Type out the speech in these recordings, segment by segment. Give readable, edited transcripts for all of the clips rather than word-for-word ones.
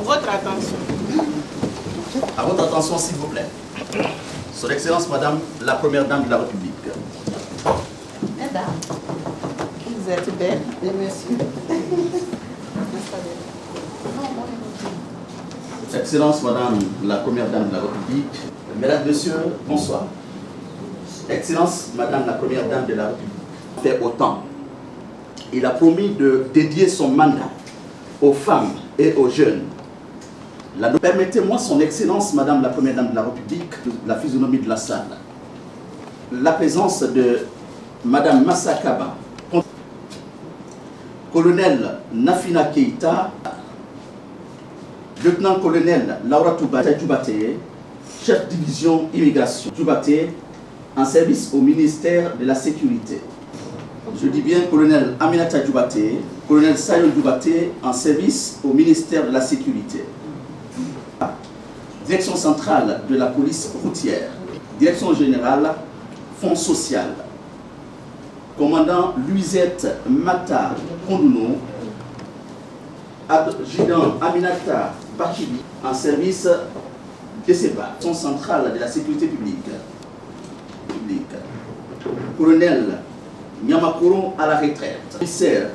Votre attention. À votre attention, s'il vous plaît. Son Excellence, Madame la Première Dame de la République. Mesdames, vous êtes belles. Et merci. Excellence, Madame la Première Dame de la République. Mesdames, Messieurs, bonsoir. Excellence, Madame la Première Dame de la République. Fait autant. Il a promis de dédier son mandat aux femmes et aux jeunes. Permettez-moi, Son Excellence, Madame la Première Dame de la République, la physionomie de la salle, la présence de Madame Massa Kaba, Colonel Nafina Keita, Lieutenant-colonel Laura Djoubate, chef division immigration Djoubate, en service au ministère de la Sécurité. Je dis bien colonel Aminata Djoubate, colonel Sayo Djoubate, en service au ministère de la Sécurité. Direction centrale de la police routière, direction générale, fonds social. Commandant Luisette Mata Kondouno, adjudant Aminata Bachili, en service de SEPA, direction centrale de la sécurité publique. Colonel Nyamakoro à la retraite. Commissaire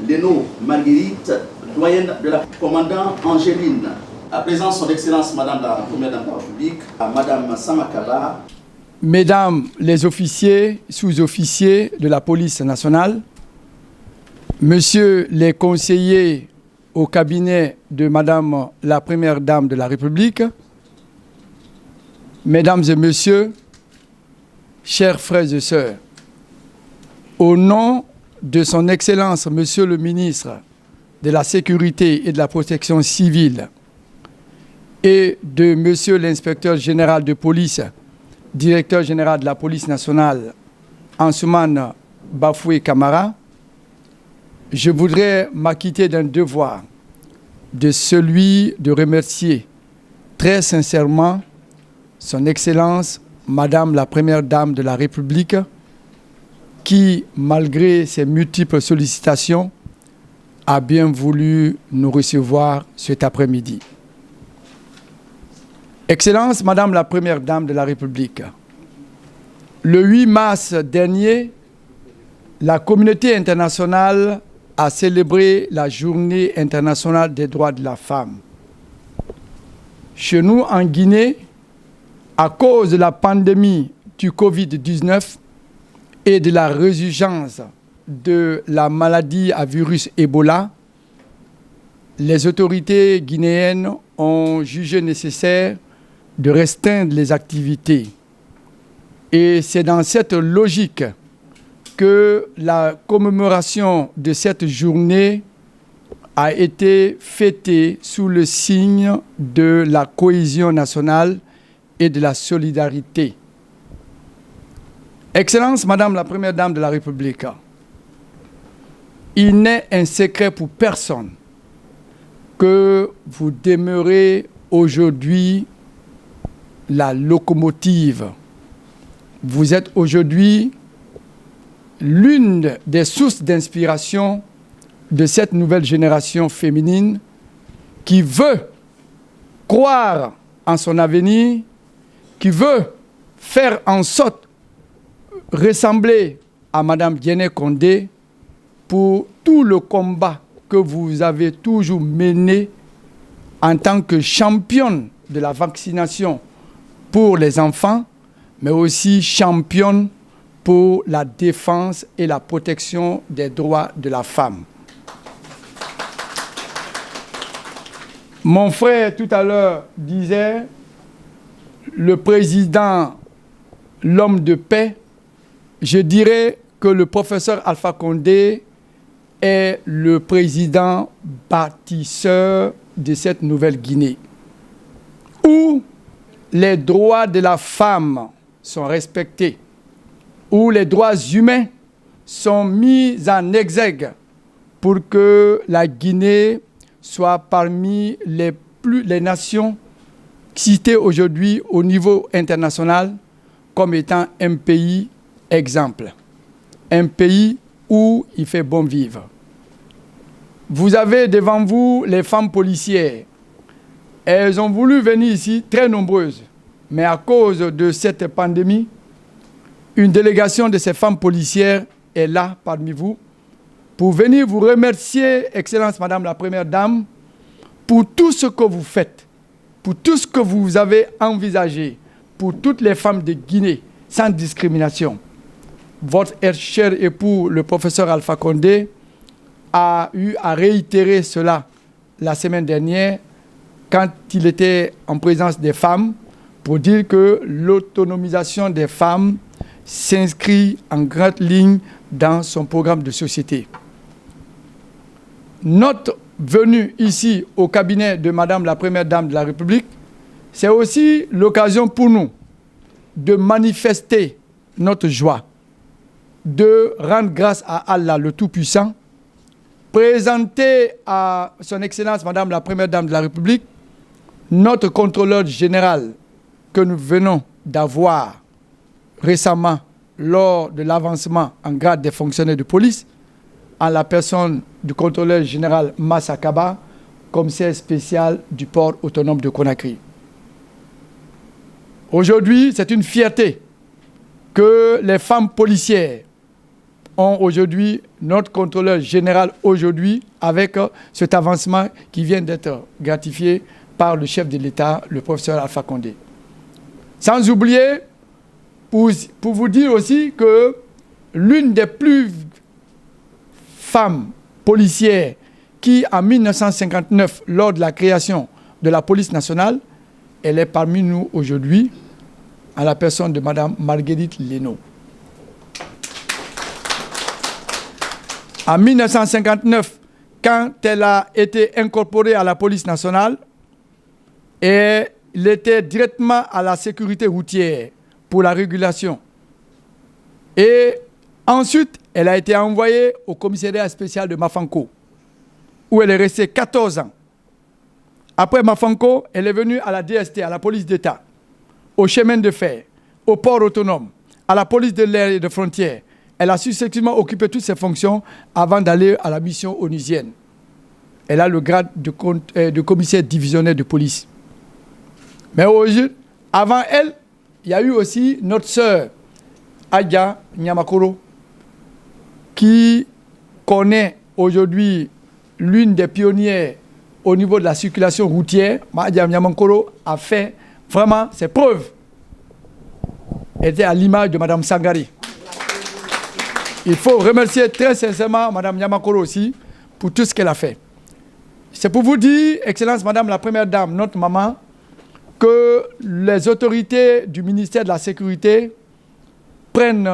Leno Marguerite, doyenne de la commandant Angéline. À présent, Son Excellence, Madame la Première Dame de la République, à Madame Samakaba. Mesdames les officiers, sous-officiers de la police nationale, Messieurs les conseillers au cabinet de Madame la Première Dame de la République, Mesdames et Messieurs, chers frères et sœurs, au nom de Son Excellence, Monsieur le Ministre de la Sécurité et de la Protection civile et de Monsieur l'Inspecteur général de police, Directeur général de la police nationale, Ansoumane Bafoué Camara, je voudrais m'acquitter d'un devoir, de celui de remercier très sincèrement Son Excellence, Madame la Première Dame de la République, qui, malgré ses multiples sollicitations, a bien voulu nous recevoir cet après-midi. Excellence, Madame la Première Dame de la République, le 8 mars dernier, la communauté internationale a célébré la Journée internationale des droits de la femme. Chez nous, en Guinée, à cause de la pandémie du Covid-19 et de la résurgence de la maladie à virus Ebola, les autorités guinéennes ont jugé nécessaire de restreindre les activités. Et c'est dans cette logique que la commémoration de cette journée a été fêtée sous le signe de la cohésion nationale et de la solidarité. Excellence, Madame la Première Dame de la République, il n'est un secret pour personne que vous demeurez aujourd'hui la locomotive. Vous êtes aujourd'hui l'une des sources d'inspiration de cette nouvelle génération féminine qui veut croire en son avenir, qui veut faire en sorte de ressembler à Mme Diéné Condé pour tout le combat que vous avez toujours mené en tant que championne de la vaccination pour les enfants, mais aussi championne pour la défense et la protection des droits de la femme. Mon frère, tout à l'heure, disait, le président, l'homme de paix, je dirais que le professeur Alpha Condé est le président bâtisseur de cette Nouvelle-Guinée, où les droits de la femme sont respectés, où les droits humains sont mis en exergue pour que la Guinée soit parmi les nations citées aujourd'hui au niveau international comme étant un pays exemple, un pays où il fait bon vivre. Vous avez devant vous les femmes policières. Elles ont voulu venir ici, très nombreuses, mais à cause de cette pandémie, une délégation de ces femmes policières est là parmi vous pour venir vous remercier, Excellence Madame la Première Dame, pour tout ce que vous faites, pour tout ce que vous avez envisagé, pour toutes les femmes de Guinée, sans discrimination. Votre cher époux, le professeur Alpha Condé, a eu à réitérer cela la semaine dernière quand il était en présence des femmes pour dire que l'autonomisation des femmes s'inscrit en grande ligne dans son programme de société. Notre venue ici au cabinet de Madame la Première Dame de la République, c'est aussi l'occasion pour nous de manifester notre joie, de rendre grâce à Allah le Tout-Puissant, présenter à son Excellence Madame la Première Dame de la République notre contrôleur général que nous venons d'avoir récemment lors de l'avancement en grade des fonctionnaires de police, en la personne du contrôleur général Massa Kaba, commissaire spécial du port autonome de Conakry. Aujourd'hui, c'est une fierté que les femmes policières ont aujourd'hui notre contrôleur général aujourd'hui avec cet avancement qui vient d'être gratifié par le chef de l'État, le professeur Alpha Condé. Sans oublier, pour vous dire aussi que l'une des plus femmes policières qui, en 1959, lors de la création de la police nationale, elle est parmi nous aujourd'hui, à la personne de Mme Marguerite Leno. En 1959, quand elle a été incorporée à la police nationale, elle était directement à la sécurité routière pour la régulation. Et ensuite, elle a été envoyée au commissariat spécial de Mafanko, où elle est restée 14 ans. Après Mafanko, elle est venue à la DST, à la police d'État, au chemin de fer, au port autonome, à la police de l'air et de frontières. Elle a successivement occupé toutes ses fonctions avant d'aller à la mission onusienne. Elle a le grade de commissaire divisionnaire de police. Mais aujourd'hui, avant elle, il y a eu aussi notre sœur, Adja Nyamakoro, qui connaît aujourd'hui l'une des pionnières au niveau de la circulation routière. Adja Nyamakoro a fait vraiment ses preuves. Elle était à l'image de Mme Sangari. Il faut remercier très sincèrement Mme Nyamakoro aussi pour tout ce qu'elle a fait. C'est pour vous dire, Excellence Madame la Première Dame, notre maman, que les autorités du ministère de la Sécurité prennent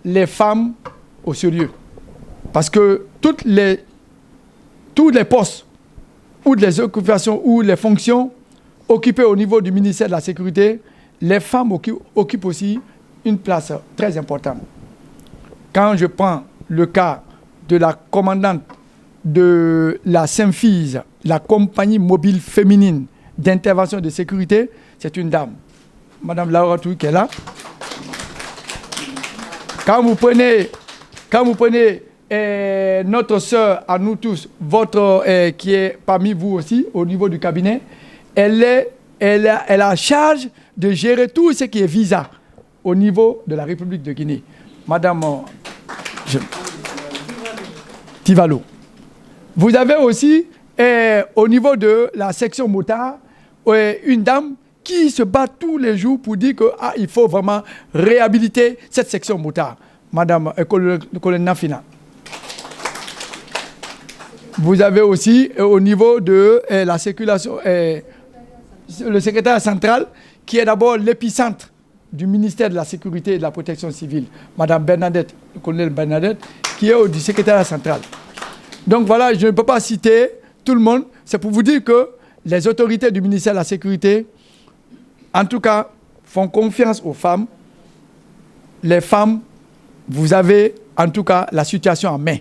les femmes au sérieux. Parce que tous les postes ou les occupations ou les fonctions occupées au niveau du ministère de la Sécurité, les femmes occupent aussi une place très importante. Quand je prends le cas de la commandante de la Saint-Fise, la compagnie mobile féminine d'intervention de sécurité, c'est une dame, Madame Laura Touy, qui est là. Quand vous prenez notre sœur, à nous tous, votre, qui est parmi vous aussi, au niveau du cabinet, elle a charge de gérer tout ce qui est visa au niveau de la République de Guinée. Madame Tivalo. Vous avez aussi, au niveau de la section motard, une dame qui se bat tous les jours pour dire qu'il faut vraiment réhabiliter cette section motard. Madame colonel Nafina. Vous avez aussi, au niveau de la circulation, le secrétaire central, qui est d'abord l'épicentre du ministère de la Sécurité et de la Protection civile, Madame Bernadette, le colonel Bernadette, qui est du secrétaire central. Donc voilà, je ne peux pas citer tout le monde. C'est pour vous dire que les autorités du ministère de la Sécurité, en tout cas, font confiance aux femmes. Les femmes, vous avez en tout cas la situation en main.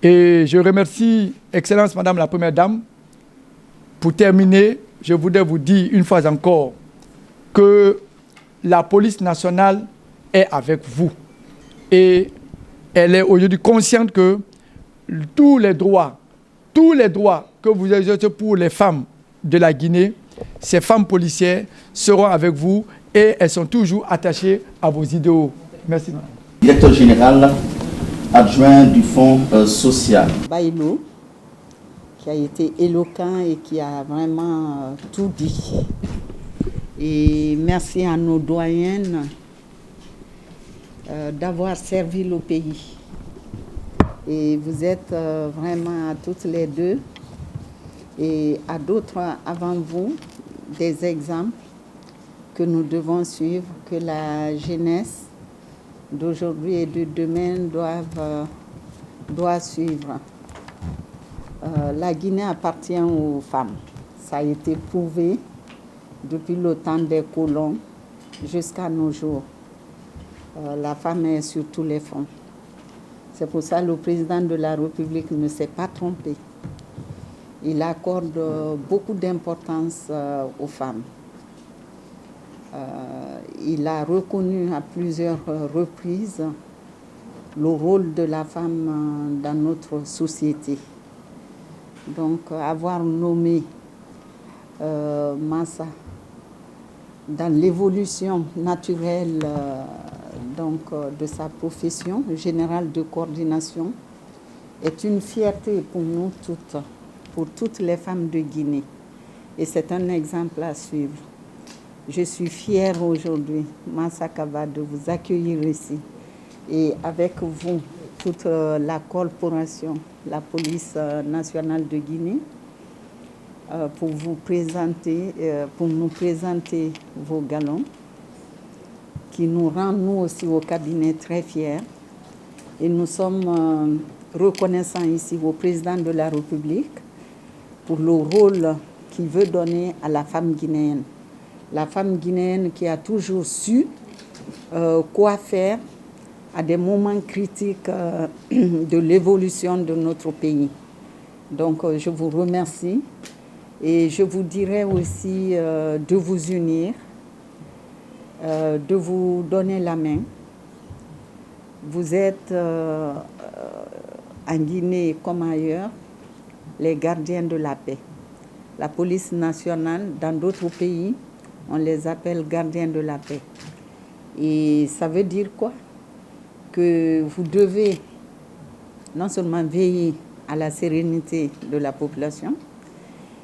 Et je remercie, Excellence Madame la Première Dame. Pour terminer, je voudrais vous dire une fois encore que la police nationale est avec vous. Et elle est aujourd'hui consciente que tous les droits que vous exercez pour les femmes de la Guinée, ces femmes policières seront avec vous et elles sont toujours attachées à vos idéaux. Merci. Directeur général adjoint du Fonds social. Baïlou, qui a été éloquent et qui a vraiment tout dit. Et merci à nos doyennes d'avoir servi le pays. Et vous êtes vraiment à toutes les deux et à d'autres avant vous des exemples que nous devons suivre, que la jeunesse d'aujourd'hui et de demain doit suivre. La Guinée appartient aux femmes. Ça a été prouvé depuis le temps des colons jusqu'à nos jours. La femme est sur tous les fronts. C'est pour ça que le président de la République ne s'est pas trompé. Il accorde beaucoup d'importance aux femmes. Il a reconnu à plusieurs reprises le rôle de la femme dans notre société. Donc, avoir nommé Massa dans l'évolution naturelle de sa profession générale de coordination est une fierté pour nous toutes, pour toutes les femmes de Guinée. Et c'est un exemple à suivre. Je suis fière aujourd'hui, Massa Kaba, de vous accueillir ici. Et avec vous, toute la corporation, la police nationale de Guinée, pour nous présenter vos galons, qui nous rend nous aussi au cabinet très fiers. Et nous sommes reconnaissants ici au président de la République pour le rôle qu'il veut donner à la femme guinéenne. La femme guinéenne qui a toujours su quoi faire à des moments critiques de l'évolution de notre pays. Donc je vous remercie et je vous dirais aussi de vous unir, de vous donner la main. Vous êtes en Guinée comme ailleurs les gardiens de la paix. La police nationale, dans d'autres pays, on les appelle gardiens de la paix. Et ça veut dire quoi? Que vous devez non seulement veiller à la sérénité de la population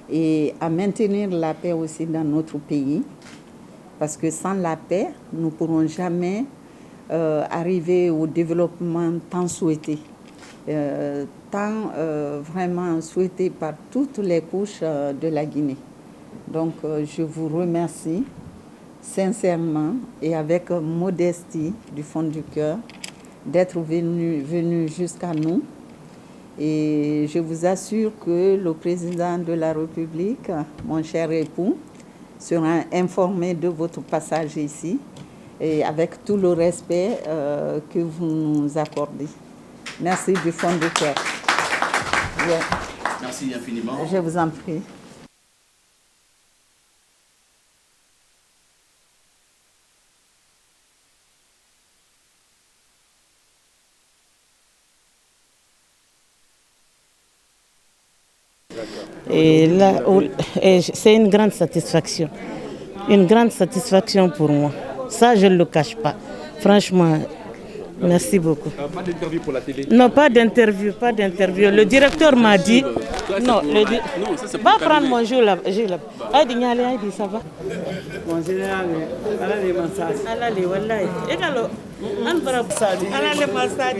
et à maintenir la paix aussi dans notre pays, parce que sans la paix, nous ne pourrons jamais arriver au développement tant souhaité, vraiment souhaité par toutes les couches de la Guinée. Donc je vous remercie sincèrement et avec modestie du fond du cœur d'être venu jusqu'à nous. Et je vous assure que le président de la République, mon cher époux, sera informé de votre passage ici et avec tout le respect que vous nous accordez. Merci du fond du cœur. Merci infiniment. Je vous en prie. Et là, c'est une grande satisfaction. Une grande satisfaction pour moi. Ça, je ne le cache pas. Franchement, merci beaucoup. Pas d'interview pour la télé? Non, pas d'interview, pas d'interview. Le directeur m'a dit... Non, va prendre mon jeu là. Aïdi, ça va? Bon, général, allez, massage. Allez, wallahi. Égalo, on va massage. Allez, massage.